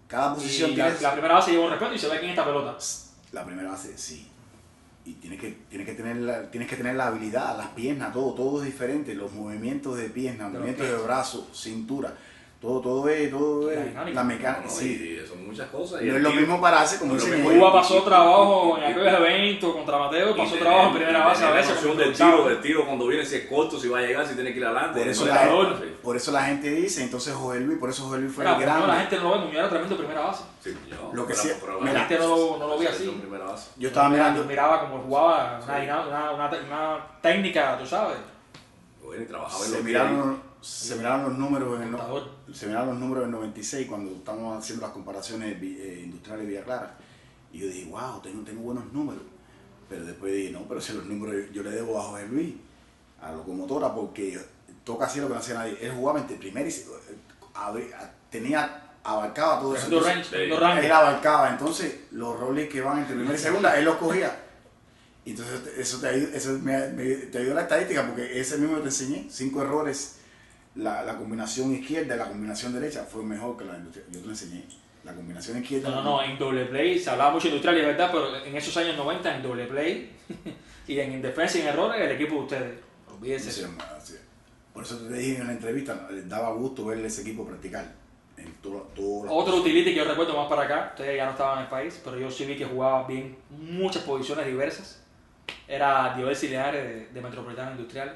Cada posición Y tiene la primera base lleva un respeto y se ve quién es esta pelota. la primera base, sí. Y tienes que tener la habilidad, las piernas, todo es diferente, los movimientos de piernas, De los movimientos de pies. brazos, cintura, todo es La dinámica. la mecánica, No, sí. y son muchas cosas. Y No el es lo tiro- mismo pararse como no es lo dicen mismo. ellos. Cuba pasó trabajo en aquellos eventos contra Mateo, pasó trabajo en primera base a veces. La como noción del improvisado. tiro cuando viene, si es corto, si va a llegar, si tiene que ir adelante. Por eso, No, la, Jugador. por eso la gente dice, entonces Jorge Luis fue Mira, el grande. la gente no lo ve, Muñoz era tremendo primera base. Sí, yo, Lo que pero- sí- pero mira, La gente no lo veía selección así. primera base. Yo estaba mirando, Miraba como jugaba, Sí. una técnica, tú sabes. Bueno, y trabajaba en se los miraron los números en el, Contador. se miraron los números del 96 cuando estamos haciendo las comparaciones industriales de Villa Clara. Y yo dije, wow, tengo buenos números. Pero después dije, no, pero si los números yo le debo a Jorge Luis, a Locomotora, porque toca así lo que no hacía nadie. Él jugaba entre primera y abarcaba todo eso. Tremendo Entonces, range, tremendo range. él abarcaba, entonces los roles que van entre primera y segunda, él los cogía. Y entonces eso te ayudó la estadística, porque ese mismo te enseñé, 5 errores, la combinación izquierda y la combinación derecha fue mejor que la industrial. Yo te lo enseñé. La combinación izquierda. No, en doble play se hablaba mucho de industrial, y es verdad, pero en esos años 90 en doble play y en defensa y en errores el equipo de ustedes. Olvídese. Sí, sí. Por eso te dije en la entrevista, les daba gusto verle ese equipo practicar. En todo Otro utility que yo recuerdo más para acá, ustedes ya no estaban en el país, pero yo sí vi que jugaba bien muchas posiciones diversas. Era Dioel Sileares de Metropolitano Industriales,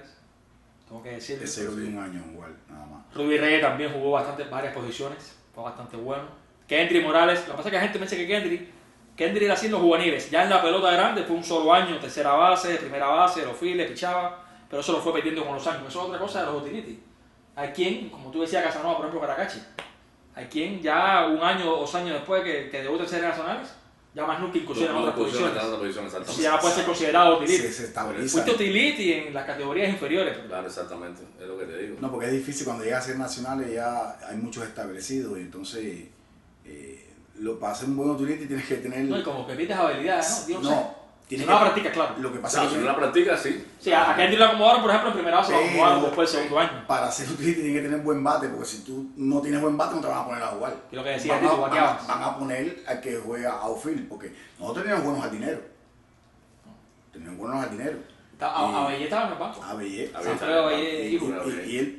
tengo que decirlo. Ese lo vi un año igual, nada más. Rudy Reyes también jugó varias posiciones, fue bastante bueno. Kendry Morales, lo que pasa es que la gente me dice que Kendry era así en los juveniles, ya en la pelota grande fue un solo año, tercera base, primera base, los files, pichaba, pero eso lo fue perdiendo con los años. Eso es otra cosa de los utility. Hay quien, como tú decías Casanova, por ejemplo, Caracachi, hay quien ya un año o 2 años después que debuta en series nacionales, ya más nunca incursiona en otras posiciones. Entonces ya no puede ser considerado utility. Se estabiliza. Fuiste utility en las categorías inferiores. Claro, exactamente, es lo que te digo. No, porque es difícil cuando llegas a ser nacionales, ya hay muchos establecidos, y entonces para hacer un buen utility tienes que tener... No, y como que pides habilidades, ¿no? Yo no sé. Si tienes no la practicas, claro. Lo que O pasa sea, es si que no la practicas, sí. Sí, a Kendry lo acomodaron, por ejemplo, en primera base, lo Pero- acomodaron después del segundo año. para hacer utility tienes que tener buen bate, porque si tú no tienes buen bate no te van a poner a jugar. Y lo que decía, van, tú bateabas. van a poner al que juega outfield, porque nosotros teníamos buenos jardineros. Teníamos buenos jardineros. Abellé estaba en el banco. Abellé. Alfredo Abellé, hijo.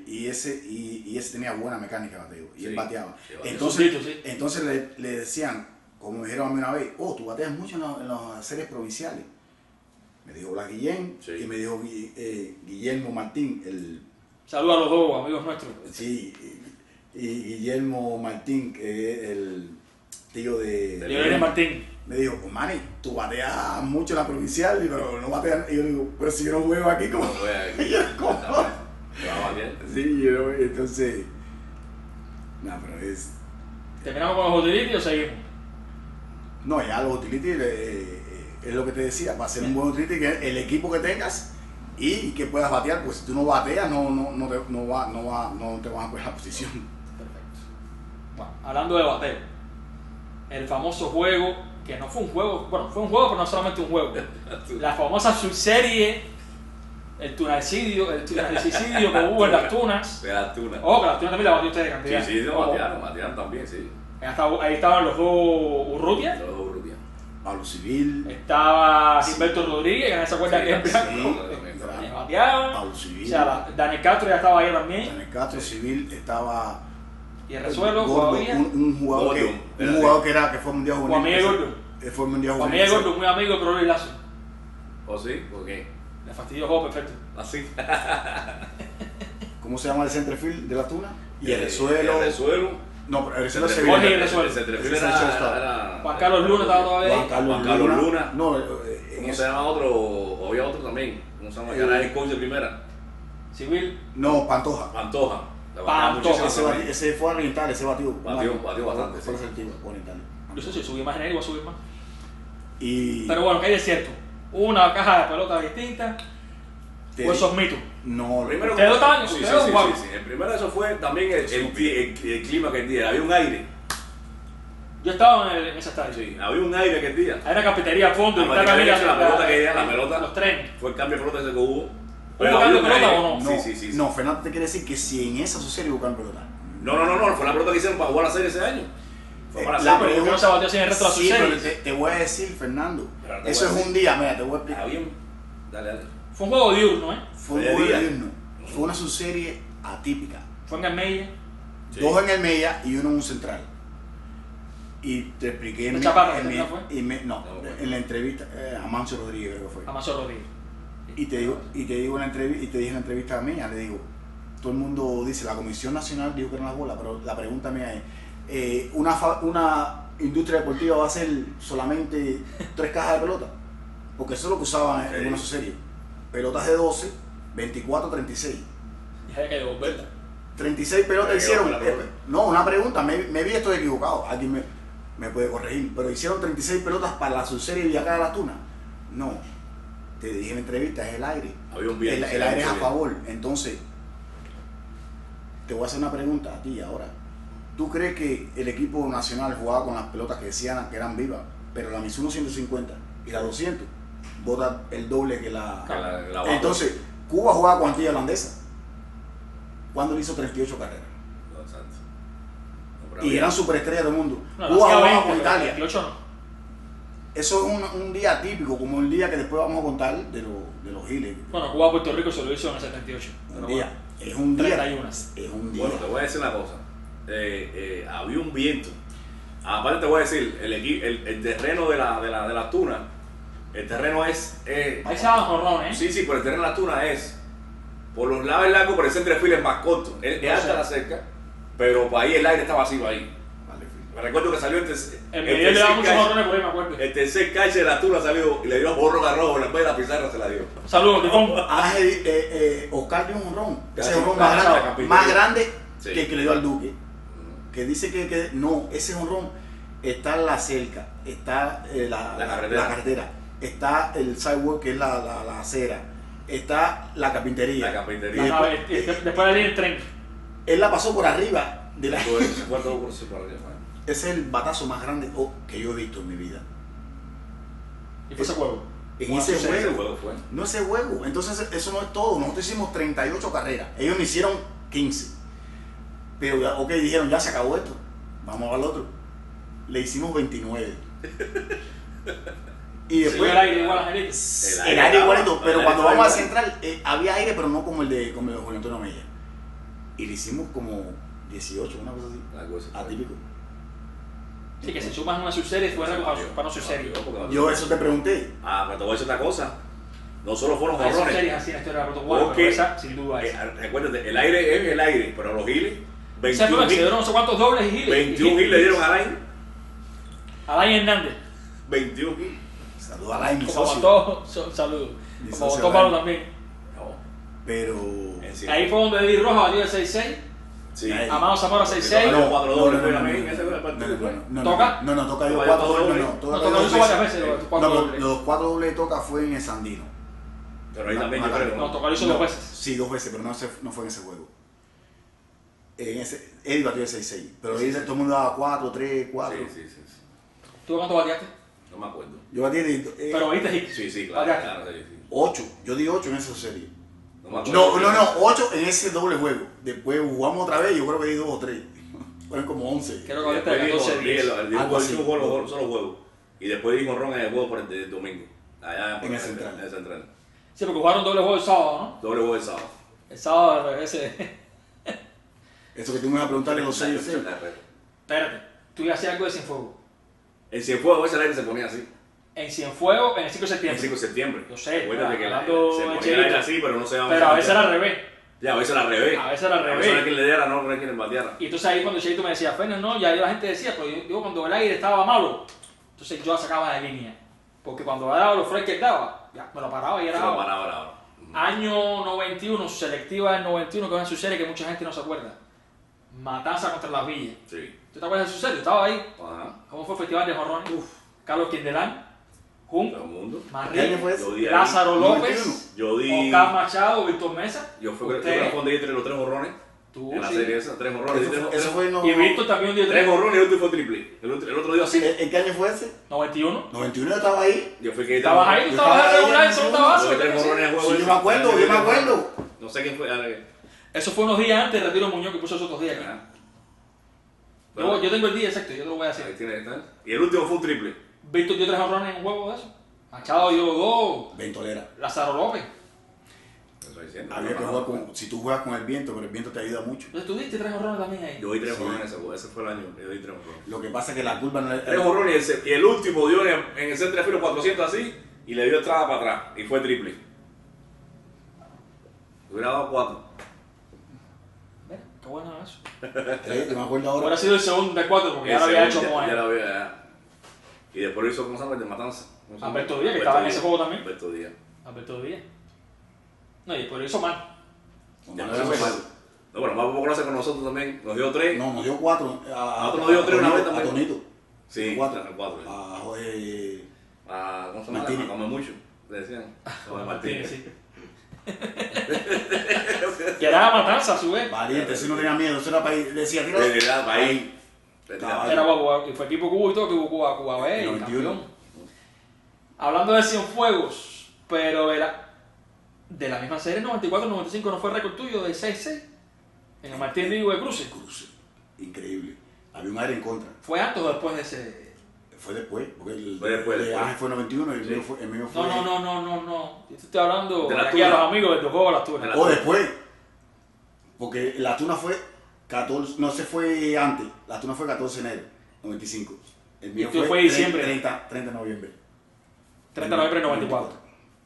Y ese tenía buena mecánica de bateo, y Sí, él bateaba. sí, bateaba. Entonces, Eso sí. entonces le decían, como me dijeron a mí una vez, tú bateas mucho en las series provinciales. Me dijo Blas Guillén, Sí. y me dijo Guillermo Martín, Saludos a los dos amigos nuestros. sí, y Guillermo Martín, que es tío de Leonel Martín. me dijo, pues Manny, tú bateas mucho en la provincial, pero no bateas. Y yo digo, pero si yo no juego aquí, ¿cómo? No juega aquí. Y yo, ¿cómo? Te va a batear. Sí, yo no, entonces. No, pero es. ¿Terminamos con los utilities o seguimos? No, ya los utilities es lo que te decía, para ser un buen utility, que el equipo que tengas y que puedas batear, pues si tú no bateas, no te vas a coger la posición. Perfecto. Bueno, hablando de bateo, el famoso juego, que no fue un juego, bueno, fue un juego, pero no solamente un juego. La famosa subserie, el tunaricidio que hubo en las tunas. De las tunas. Oh, que las tunas también la batió usted de cantidad. Sí, lo Ojo. batearon también, sí. Ahí estaban los dos Urrutia, Los dos Urrutia. Pablo Civil, estaba Gilberto Rodríguez, que nadie se acuerda que es blanco. sí, Bateaba. Pablo O Civil, sea, Daniel Castro ya estaba ahí también. Daniel Castro, Civil, estaba Y el resuelo Gordo, todavía. un jugador, Gordon, que fue mundial Juan juvenil. Miguel Gordon. Fue mundial Juan juvenil. Miguel Gordon, muy amigo de Pro Luis Lazo. ¿O sí? ¿Por qué? Le fastidió el juego perfecto. Así. ¿Cómo se llama el centerfield de la tuna? Y el resuelo. El resuelo. No, pero el resuelo se Jorge y el viene. resuelo. El centerfield Ese era Juan Carlos Luna estaba todavía ahí. Juan Carlos Luna. No, ¿Cómo se llama otro? Había otro también. ¿Cómo se llama? Que era el coach de primera. Civil. no, Pantoja. Pantoja. Le Pantoja. muchísimo Ese, también. ese fue oriental, ese batió. Batió bastante, Fue sí. selectivo, oriental. Yo sé si subí más en él, voy a subir más. Y Pero bueno, que hay de cierto. Una caja de pelotas distinta. te- O esos mitos. no, Primero, Ustedes dos estaban- sí, ustedes sí, dos sí, jugaban. sí. El primero de eso fue también el clima que el día. Había un aire. Yo estaba en ese estadio. Sí, había un aire aquel día. Hay una cafetería al fondo. y La está también pelota que la pelota. Los trenes. Fue el cambio de pelota ese que hubo. ¿Hubo cambio de pelota o no? no, Sí. no, Fernando te quiere decir que si en esa sucede buscan pelota. No, fue la pelota que hicieron para jugar la serie ese año. Fue para La la serie. ¿Por qué no se batió así en el resto de las Sí, pero series? te voy a decir, Fernando, Pero te eso voy a es un día, mira, te voy a explicar. Había un... Dale. Fue un juego diurno, ¿eh? Fue un de juego día. diurno. Fue una subserie atípica. Fue en el Mella. Sí. Dos en el media y uno en un central. Y te expliqué ¿De Chaparro, en mi- no fue? no, No, en la entrevista a Manso Rodríguez creo que fue. Amancio Rodríguez. Y te digo en la entrevista, y te dije en la entrevista mía, le digo, todo el mundo dice, la Comisión Nacional dijo que no las bolas, pero la pregunta mía es, una industria deportiva va a hacer solamente 3 cajas de pelota, porque eso es lo que usaban en Sí. una serie. Pelotas de 12, 24, 36. Y hay que devolverla. 36 pelotas Pero hicieron. la pelota. No, una pregunta, me vi estoy equivocado, alguien me puede corregir, pero hicieron 36 pelotas para la subserie Villacá de la Tuna. No, te dije en la entrevista, es el aire. Había un viento. El aire es a favor. Entonces, te voy a hacer una pregunta a ti ahora. ¿Tú crees que el equipo nacional jugaba con las pelotas que decían que eran vivas, pero la Mizuno 150 y la 200 bota el doble que la... la Entonces, Cuba jugaba con Antilla Holandesa. ¿Cuándo le hizo 38 carreras? No, exacto. No, pero Y había- eran superestrellas del mundo. No, Cuba hacía jugaba 20, con pero Italia. 28 no. Eso es un día típico, como el día que después vamos a contar de los giles. Bueno, Cuba Puerto Rico se lo hizo en el 78. Pero Un día. bueno, Es un día. 31. Es un día. Bueno, te voy a decir una cosa. Había un viento. Aparte te voy a decir, el terreno de la tuna, el terreno es... ahí se daban jorrones, ¿eh? sí, pero el terreno de la tuna es, por los lados es largo, pero el centrefil es más corto. Es alta la cerca, pero para ahí el aire está vacío ahí. Vale, Phil. Me recuerdo que salió El Miguel le daba muchos jorrones por ahí, me acuerdo. el tercer cache de la tuna salió y le dio borro a rojo, en vez de la pizarra se la dio. Saludos, Tifón. Oscar dio un honrón. Ese Casi honrón para la más carpintería. grande Sí. que el que le dio al Duque. Que dice que no, ese honrón está en la cerca, está La carretera. la carretera, está el sidewalk que es la acera, está la carpintería. La carpintería. Y Ajá, después, después de ahí el tren. él la pasó por arriba de la... Todo eso, se fue todo por su par de manos. Ese es el batazo más grande que yo he visto en mi vida. Y fue ese juego. En Bueno, ese sí, Ese juego. juego fue. No ese juego. Entonces eso no es todo. Nosotros hicimos 38 carreras. Ellos me hicieron 15. Pero ya, ok, dijeron, ya se acabó esto. Vamos al otro. Le hicimos 29. Y Se después... dio el aire igual a Angelito. El aire igualito. Pero el cuando aire vamos al estaba central, había aire, pero no como el de Julio Antonio Mella. Y le hicimos como 18, una cosa así. La cosa. Atípico. Sí, que se suman una subserie fue algo para no subserie. Yo eso te pregunté. Pero te voy a decir otra cosa. No solo fueron Hay jorrones. subseries así en la historia de la protocolo, Porque, pero esa sin duda es. recuérdate, el aire es el aire, pero los giles, O sea, 21 se dieron no sé cuántos dobles y giles. 21 giles le dieron a Alain. Alain Hernández. 21. Saludos a Alain, mi Como socio. votó, saludos. Mi Como socio votó Pablo Alain. también. No, Pero... en sí. Ahí fue donde Eddie Rojas batió de 6-6. Sí. Ahí. Amado Zamora 6-6. No, 4 dobles, no, no, también, no, ese fue el partido, fue. ¿Toca? No, toca yo ¿Toca 4 doble? dobles. No, Toca lo hizo varias veces, los 4 No, pero dobles. los 4 dobles de Toca fue en el Sandino. Pero ahí también yo creo. No, Toca lo hizo 2 veces. Sí, 2 veces, pero no fue en ese juego. Eddie batió de 6-6. Pero ahí todo el mundo daba 4, 3, 4. Sí. ¿Tú cuánto bateaste? No me acuerdo. Yo batí Pero viste hit. Sí, claro, Bateaste. claro, sí. 8. Yo di 8 en esa serie. No me acuerdo. No, 8 en ese doble juego. Después jugamos otra vez y yo creo que di 2 o 3. Fueron como 11. Creo que ahorita Después de 14 dijo, días. el Algo así. solo juego. Y después dijo Ron en el juego por el domingo. Allá En el central. En el central. Sí, porque jugaron doble juego el sábado, ¿no? Doble juego el sábado. El sábado ese. Eso que tú me vas a preguntarle los 6 6. Espérate, tú ya hacías algo de Cienfuegos. En Cienfuegos ese aire se ponía así. En Cienfuegos, en el 5 de El septiembre. 5 de septiembre. Yo sé, Acuérdate que hablando se de ponía el Cheito. aire así, pero no se daba. Pero a veces era al revés. Ya, a veces era al revés. A veces era al A veces revés. era quien le diera, no era quien le bateara. Y entonces ahí cuando Cheito me decía, Fernández, no, ya la gente decía, pero yo cuando el aire estaba malo, entonces yo la sacaba de línea. Porque cuando daba los frescos que daba, ya me lo paraba y era Se lo out. paraba ahora. Año 91, selectiva del 91, que es una su serie que mucha gente no se acuerda. Matanza contra las Villas. Sí. ¿Tú te acuerdas de su serie? Estaba ahí. Ajá. ¿Cómo fue el festival de jorrones? Carlos Quindelán, Jun, Todo el mundo. ¿Qué año Marrín, fue ese? Yo di ahí. Lázaro 91. López, Yo di. Oscar Machado, Víctor Mesa. Yo fui usted, yo respondí entre los 3 jorrones. tú, En la sí. serie esa, 3 jorrones. Eso fue Y Víctor también dio 3 3. jorrones y el último fue triple. El otro dio así. ¿En qué año fue ese? 91. 91 yo estaba ahí. Yo fui que ¿Estabas ahí? ¿Tú Yo estabas estaba ahí regular ahí en en segunda el base? Yo 3 jorrones en el juego. Sí, ese. yo me acuerdo. No sé quién fue. Eso fue unos días antes de Retiro Muñoz que puso esos otros días aquí. Ajá. Yo tengo el día exacto, yo te lo voy a Ahí decir. tiene que estar. Y el último fue un triple. Víctor dio 3 jorrones en un juego de eso. Machado dio 2. Ventolera. Lázaro López. Eso estoy diciendo. Había que jugar si tú juegas con el viento, pero el viento te ayuda mucho. Entonces tú diste 3 jorrones también ahí. Yo di 3 Sí. jorrones en ese juego. Ese fue el año. Yo di 3 jorrones. Lo que pasa es que la curva no es... 3 jorrones y el último dio en el centro de filo 400 así y le dio entrada para atrás. Y fue triple. Hubiera dado 4. Mira, qué bueno eso. Yo me acuerdo ahora. Hubiera sido el segundo de 4 porque ya lo había hecho como Ya lo él. había. ya. Y después lo hizo, ¿cómo se llama? El de Matanza. ¿Cómo se llama? Alberto Díaz, que estaba en ese juego también. Alberto Díaz. Alberto Díaz. No, y después lo hizo mal. Ya no hizo mal. No, pero más poco lo hace con nosotros también. Nos dio 3. No, nos dio 4. A nosotros nos dio 3 una vez A también. Tonito. Sí, 4. 4. A ¿cómo se llama? Martínez. Come mucho, le decían. Come Martínez. Sí. Que era la matanza a su vez. Valiente, ese no tenía miedo. Eso era para ir. Decía, tira. Le tiraba para ahí. Le tiraba para Era ahí. guapo, y fue equipo Cuba y todo, que hubo Cuba B y 91. campeón. Hablando de Cienfuegos, pero era de la misma serie 94-95, ¿no fue el récord tuyo de 6-6? En el Martín Diego de Cruces. Cruce. Increíble. Había un aire en contra. ¿Fue antes o después de ese? Fue después. Porque el Fue después, de después. Ángel fue 91 y el Sí. mío fue. No. Yo te estoy hablando De la aquí a tuna. los amigos del juego de las tunas. De la- O después. Porque la tuna fue 14. No, se fue antes. La tuna fue 14 de enero, 95. El mío Y tú fue diciembre. 30 de noviembre. 30 de noviembre del 94.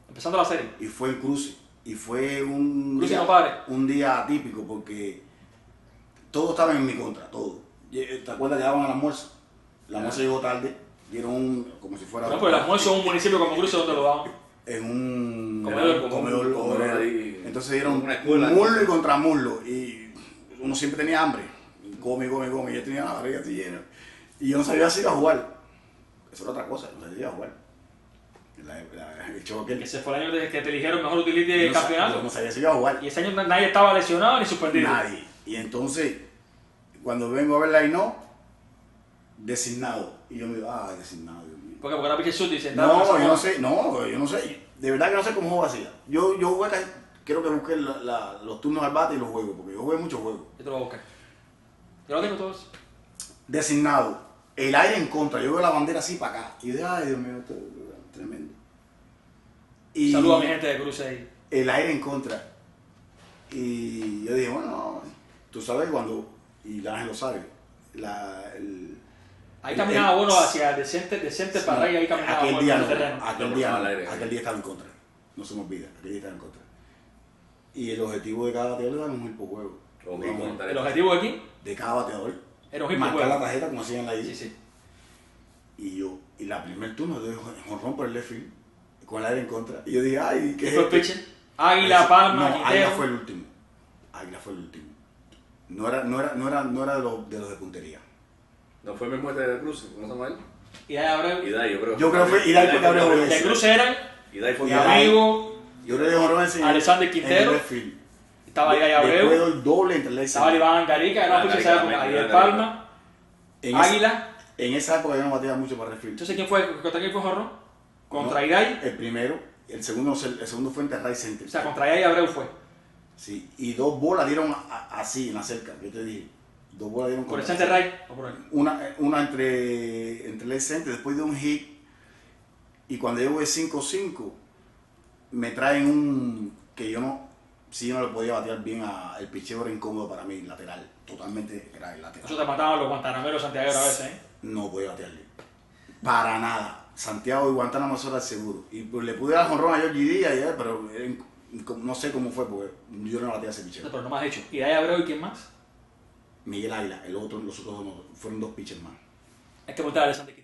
Empezando la serie. Y fue en Cruce. Y fue un Cruce día, no pare. un día atípico porque todo estaba en mi contra, todo. ¿Te acuerdas que daban al almuerzo? El almuerzo llegó tarde, dieron como si fuera... No, pero el almuerzo en un municipio como Cruces donde lo daban. En un Comedor obrero. ahí. Entonces dieron Una escuela. muslo y contra muslo. Y uno siempre tenía hambre. Y come. Y yo tenía la barriga así llena. Y yo no sabía si iba a jugar. Eso era otra cosa, no sabía si iba a jugar. El show aquel. Ese fue el año que te eligieron mejor utility del Yo campeonato. no sabía si iba a jugar. Y ese año nadie estaba lesionado ni suspendido. Nadie. Y entonces, cuando vengo a ver la INO, designado. Y yo me digo, designado, Dios mío. Porque era Pique Sud y se No, yo no sé. De verdad que no sé cómo juego hacía. Yo jugué casi, creo que busqué los turnos al bate y los juegos, porque yo jugué muchos juegos. Yo te lo voy a buscar. Yo lo tengo todos. Designado. El aire en contra. Yo veo la bandera así para acá. Y yo dije, ay, Dios mío, esto es tremendo. Y Saludos a mi gente de Cruces ahí. el aire en contra. Y yo dije, bueno, tú sabes cuando, y la Ángel lo sabe, Ahí caminaba uno hacia decente para arriba, ahí caminaba aquel uno día por no, el terreno. aquel día estaba en contra. No se me olvida, aquel día estaba en contra. Y el objetivo de cada bateador era un hit por juego. Ok, Vamos, contar ¿El eso. objetivo de aquí? de cada bateador. Era un hit por Marcar la juego. tarjeta como hacían la Sí, isla. sí. Y la primer turno de jonrón por el left field, con el aire en contra. Y yo dije, ay, ¿qué es ¿Fue el esto? pitcher? Águila, Palma, No, Quintero. Águila fue el último. Águila fue el último. No era de los de puntería. ¿No fue el mismo este de Cruz? ¿Cómo se llama él? Idai Abreu. Idai, yo creo. Yo creo que fue Idai porque Abreu fue De ese. Cruz eran Idai fue mi Idai. amigo. Yo creo que jonrón ese Alexander en Quintero. el left field. Estaba Idai Después Abreu. doy doble entre left Estaba center. Iván Garica, era un pitcher de esa época. Iván Ariel Garica. Palma. En esa- Águila. En esa época yo no bateaba mucho para left field. Entonces, ¿quién fue? ¿Contra quién fue jonrón? Contra No, Idai. El primero, el segundo fue en right center. O sea, contra Idai Abreu fue. Sí, y dos bolas dieron así en la cerca, yo te dije. Dos bolas dieron ¿Por el contra center la right? ¿O por ahí? Una entre left center, después de un hit. Y cuando yo voy 5-5, me traen un que yo no le podía batear bien el picheo era incómodo para mí, lateral. Totalmente era el lateral. Eso te mataban los guantanameros santiagueros a veces, ¿eh? No podía batearle. Para nada. Santiago y Guantánamo eso era seguro. Y pues, le pude dar jonrón a Georgie Díaz, pero no sé cómo fue, porque yo no bateaba ese picheo. No, pero no me has dicho. Idai Abreu y quién más? Miguel Águila, los otros dos no, fueron dos pitchers más. Hay que preguntar a Alexander Quintero.